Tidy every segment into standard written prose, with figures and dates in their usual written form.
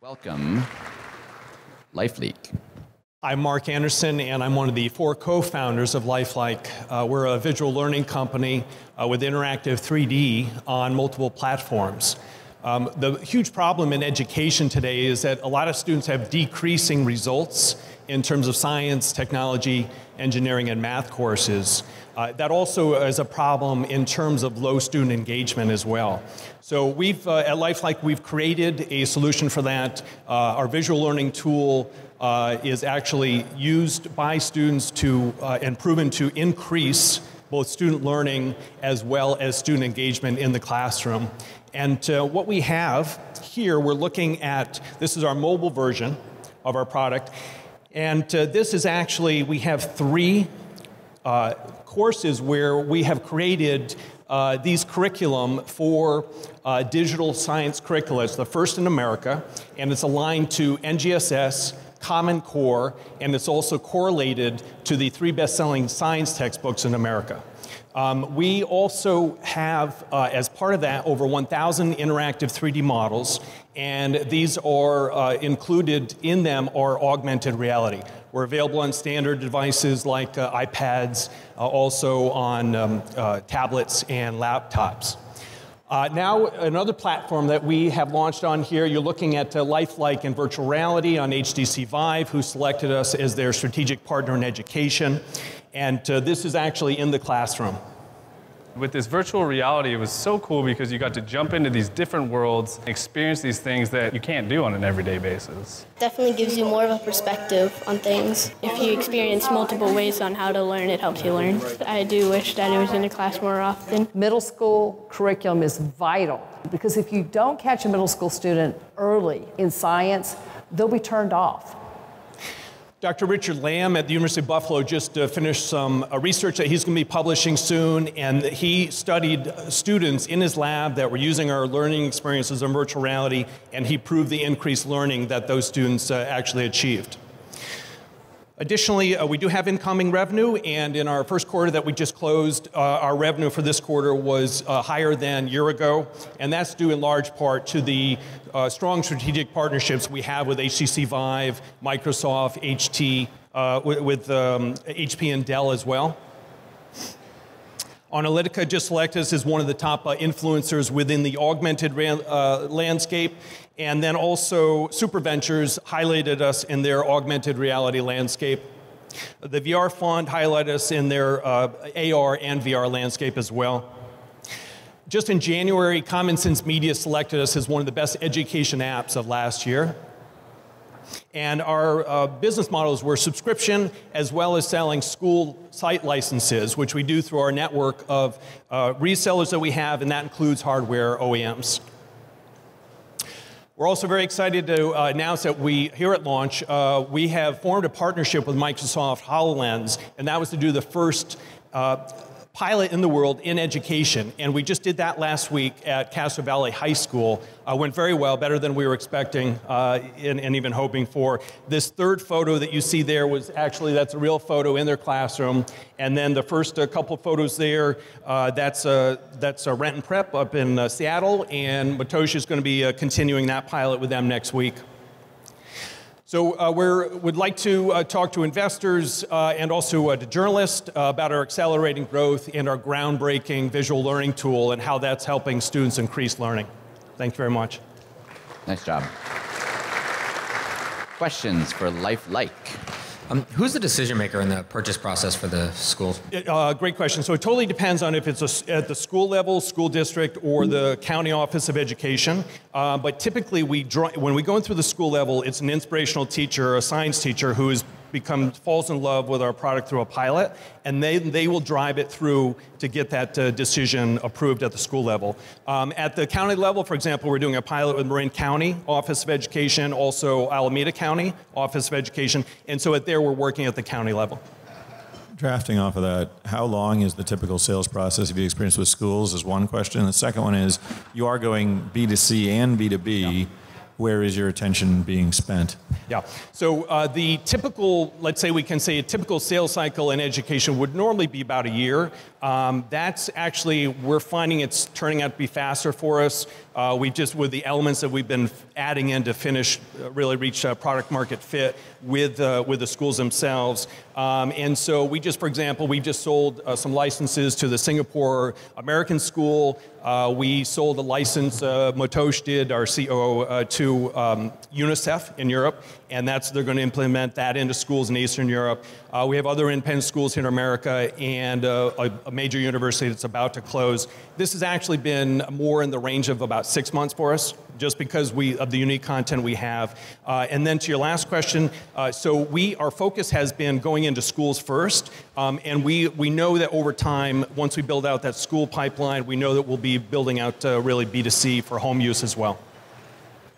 Welcome, Lifeliqe. I'm Mark Anderson, and I'm one of the 4 co-founders of Lifeliqe. We're a visual learning company with interactive 3D on multiple platforms. The huge problem in education today is that a lot of students have decreasing results in terms of science, technology, engineering, and math courses. That also is a problem in terms of low student engagement as well. So at Lifeliqe, we've created a solution for that. Our visual learning tool is actually used by students and proven to increase both student learning as well as student engagement in the classroom. And what we have here, we're looking at, this is our mobile version of our product. And this is actually, we have 3 courses where we have created these curriculum for digital science curricula. It's the first in America, and it's aligned to NGSS, Common Core, and it's also correlated to the 3 best-selling science textbooks in America. We also have, as part of that, over 1,000 interactive 3D models, and these are included in them are augmented reality. We're available on standard devices like iPads, also on tablets and laptops. Now, another platform that we have launched on here, you're looking at Lifeliqe and virtual reality on HTC Vive, who selected us as their strategic partner in education. And this is actually in the classroom. With this virtual reality, it was so cool because you got to jump into these different worlds, experience these things that you can't do on an everyday basis. Definitely gives you more of a perspective on things. If you experience multiple ways on how to learn, it helps you learn. I do wish that it was in a class more often. Middle school curriculum is vital because if you don't catch a middle school student early in science, they'll be turned off. Dr. Richard Lamb at the University of Buffalo just finished some research that he's going to be publishing soon, and he studied students in his lab that were using our learning experiences in virtual reality, and he proved the increased learning that those students actually achieved. Additionally, we do have incoming revenue, and in our first quarter that we just closed, our revenue for this quarter was higher than a year ago, and that's due in large part to the strong strategic partnerships we have with HTC Vive, Microsoft, with HP and Dell as well. Analytica just selected us as one of the top influencers within the augmented landscape, and then also SuperVentures highlighted us in their augmented reality landscape. The VR Fund highlighted us in their AR and VR landscape as well. Just in January, Common Sense Media selected us as one of the best education apps of last year. And our business models were subscription as well as selling school site licenses, which we do through our network of resellers that we have, and that includes hardware OEMs. We're also very excited to announce that here at launch, we have formed a partnership with Microsoft HoloLens, and that was to do the first pilot in the world in education, and we just did that last week at Castro Valley High School. Went very well, better than we were expecting and even hoping for. This third photo that you see there was actually, that's a real photo in their classroom, and then the first couple photos there, that's Rent and Prep up in Seattle, and Matoshi is going to be continuing that pilot with them next week. So we'd like to talk to investors and also to journalists about our accelerating growth and our groundbreaking visual learning tool and how that's helping students increase learning. Thank you very much. Nice job. Questions for Lifeliqe? Who's the decision maker in the purchase process for the schools? Great question. So it totally depends on if it's at the school level, school district, or the county office of education. But typically, when we go through the school level, it's an inspirational teacher, a science teacher who falls in love with our product through a pilot, and they will drive it through to get that decision approved at the school level. At the county level, for example, we're doing a pilot with Marin County Office of Education, also Alameda County Office of Education, and so there we're working at the county level. Drafting off of that, how long is the typical sales process? Have you experienced with schools is one question. The second one is, you are going B2C and B2B. Yeah. Where is your attention being spent? Yeah, so the typical, let's say we can say a typical sales cycle in education would normally be about a year. That's actually, we're finding it's turning out to be faster for us. We just, with the elements that we've been adding in to finish, really reach product market fit with the schools themselves. And so we just, for example, we just sold some licenses to the Singapore American School. We sold a license, Matosh did, our COO, to UNICEF in Europe, and they're going to implement that into schools in Eastern Europe. We have other independent schools here in America and a major university that's about to close. This has actually been more in the range of about 6 months for us, just because of the unique content we have. And then to your last question, so our focus has been going into schools first, and we know that over time, once we build out that school pipeline, we know that we'll be building out really B2C for home use as well.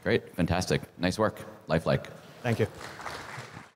Great, fantastic. Nice work. Lifeliqe. Thank you.